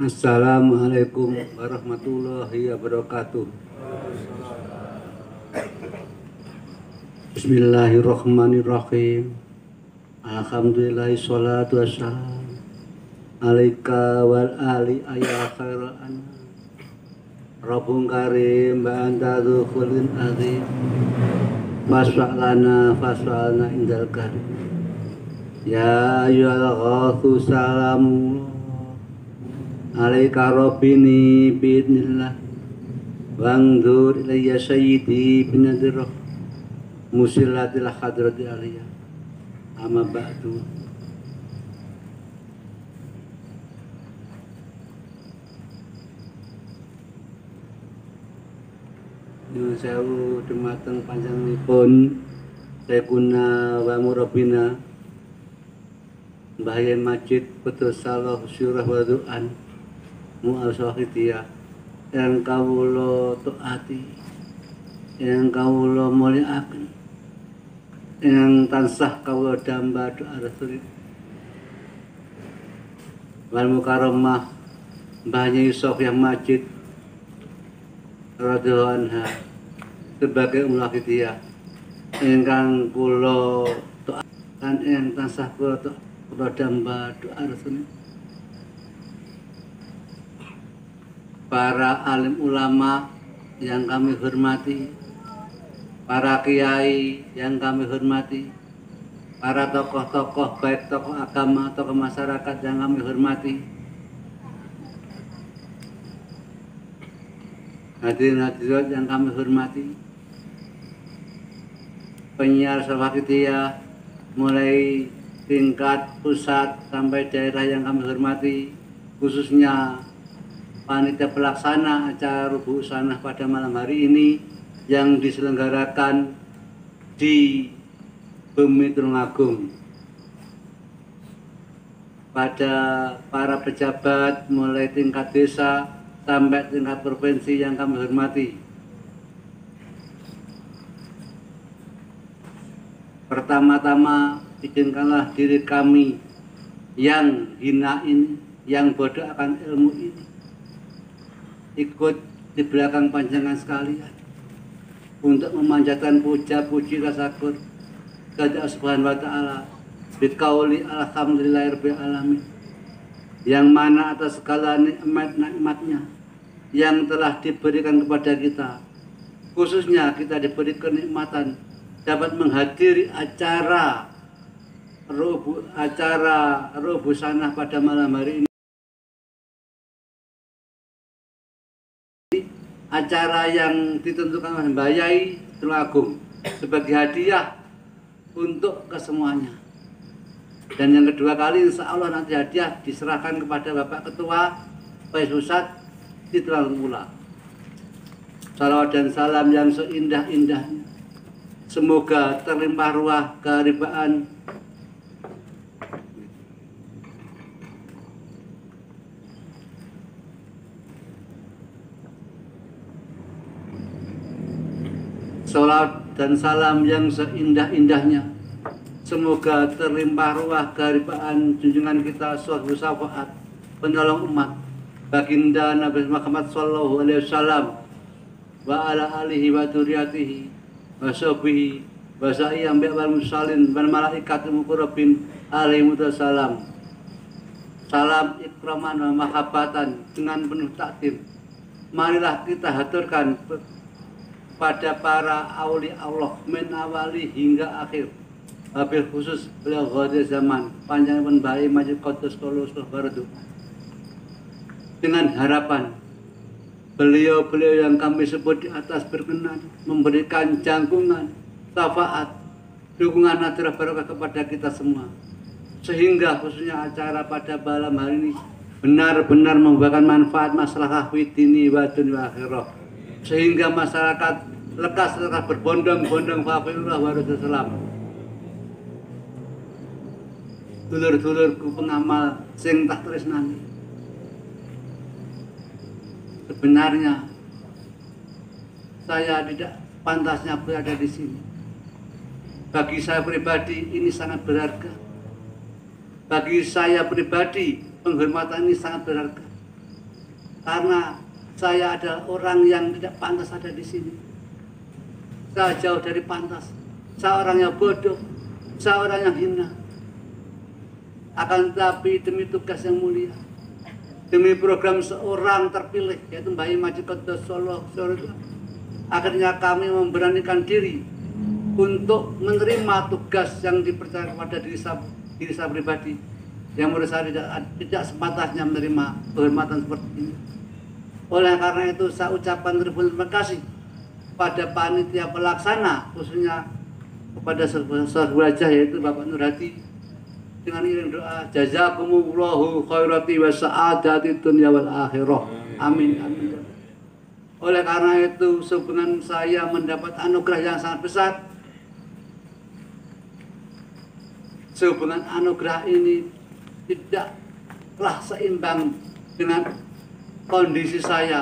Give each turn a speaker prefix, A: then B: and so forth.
A: Assalamualaikum warahmatullahi wabarakatuh. Bismillahirrahmanirrahim. Alhamdulillahi sholatu wassalam alaika wal ali ayya khairal anam. Rabbun karim ba'anta dzulkhulin azim. Masfa'lana fasfa'alna indal karim. Ya ayyuhal ghawthu salamu alaika rabbini bi'idnillah. Wangdur ilayya sayyidi binadirrah musillatil hadrati aliyah. Amma ba'du. Nyuwun sewu dumateng panjenenganipun Sayyidina wa Murabbina Mbah Yai Majid Putus Salah Syurah wa Du'an Mu'al-Sohidiyah yang kawula taati, yang kawula mulyakaken, yang tansah kawula damba doa Rasul wal mukarramah Mbah Yai Sofiyah Majid radhiyallahu anha sebagai mulakidiyah ingkang kula taatan, yang tansah kula damba doa Rasul. Para alim ulama yang kami hormati, para kiai yang kami hormati, para tokoh-tokoh baik tokoh agama, tokoh masyarakat yang kami hormati, hadirin hadirat yang kami hormati, penyiar Sawakidiyah mulai tingkat pusat sampai daerah yang kami hormati, khususnya panitia pelaksana acara Rubuh Sanah pada malam hari ini yang diselenggarakan di Bumi Tulungagung. Pada para pejabat mulai tingkat desa sampai tingkat provinsi yang kami hormati. Pertama-tama izinkanlah diri kami yang hina ini, yang bodoh akan ilmu ini, ikut di belakang panjangan sekalian untuk memanjatkan puja-puji rasa syukur kepada Allah Subhanahu wa taala biqauli alhamdulillahirabbil alamin, yang mana atas segala nikmat-nikmatnya yang telah diberikan kepada kita, khususnya kita diberi kenikmatan dapat menghadiri acara Rubuh Sanah pada malam hari ini. Acara yang ditentukan oleh Mbah Yai Tulungagung sebagai hadiah untuk kesemuanya. Dan yang kedua kali insya Allah nanti hadiah diserahkan kepada Bapak Ketua Pais Pusat di Tulungagung pula. Salawat dan salam yang seindah-indahnya semoga terlimpah ruah keharibaan salawat dan salam yang seindah-indahnya semoga terlimpah ruah keharibaan junjungan kita Shahibus Syafaat, penolong umat, baginda Nabi Muhammad sallallahu alaihi wasallam wa ala alihi wa dzurriyyatihi wa sahbihi wa sa'iyam bi'al musallin wal malaikatil muqarrabin alaihi wassalam. Salam ikraman wa mahabbatan dengan penuh takdim. Marilah kita haturkan pada para awli Allah min awali hingga akhir, wabil khusus beliau ghadir zaman panjang pun baik Majid Qudus Kolus Bardu, dengan harapan beliau-beliau yang kami sebut di atas berkenan memberikan jangkungan, syafaat, dukungan nadrah barokah kepada kita semua, sehingga khususnya acara pada malam hari ini benar-benar membawakan manfaat maslahah fitini wa dunya akhirah, sehingga masyarakat lekas berbondong-bondong fa'afirullah wa rasulullah. Dulur-dulurku pengamal sing tak tresnani, sebenarnya saya tidak pantasnya berada di sini. Bagi saya pribadi ini sangat berharga. Bagi saya pribadi penghormatan ini sangat berharga. karena saya adalah orang yang tidak pantas ada di sini. Saya jauh dari pantas. Saya orang yang bodoh, saya orang yang hina. Akan tetapi demi tugas yang mulia, demi program seorang terpilih, yaitu Mbak Ima Cikoto Solo, akhirnya kami memberanikan diri untuk menerima tugas yang dipercaya kepada diri saya pribadi, yang menurut saya tidak sepantasnya menerima kehormatan seperti ini. Oleh karena itu saya ucapkan ribuan terima kasih pada panitia pelaksana, khususnya kepada saudara wajah yaitu Bapak Nurhadi, dengan iring doa jazakumullahu khairati wa sa'adati dunya wal akhirah. Amin amin. Oleh karena itu sehubungan saya mendapat anugerah yang sangat besar, sehubungan anugerah ini tidaklah seimbang dengan kondisi saya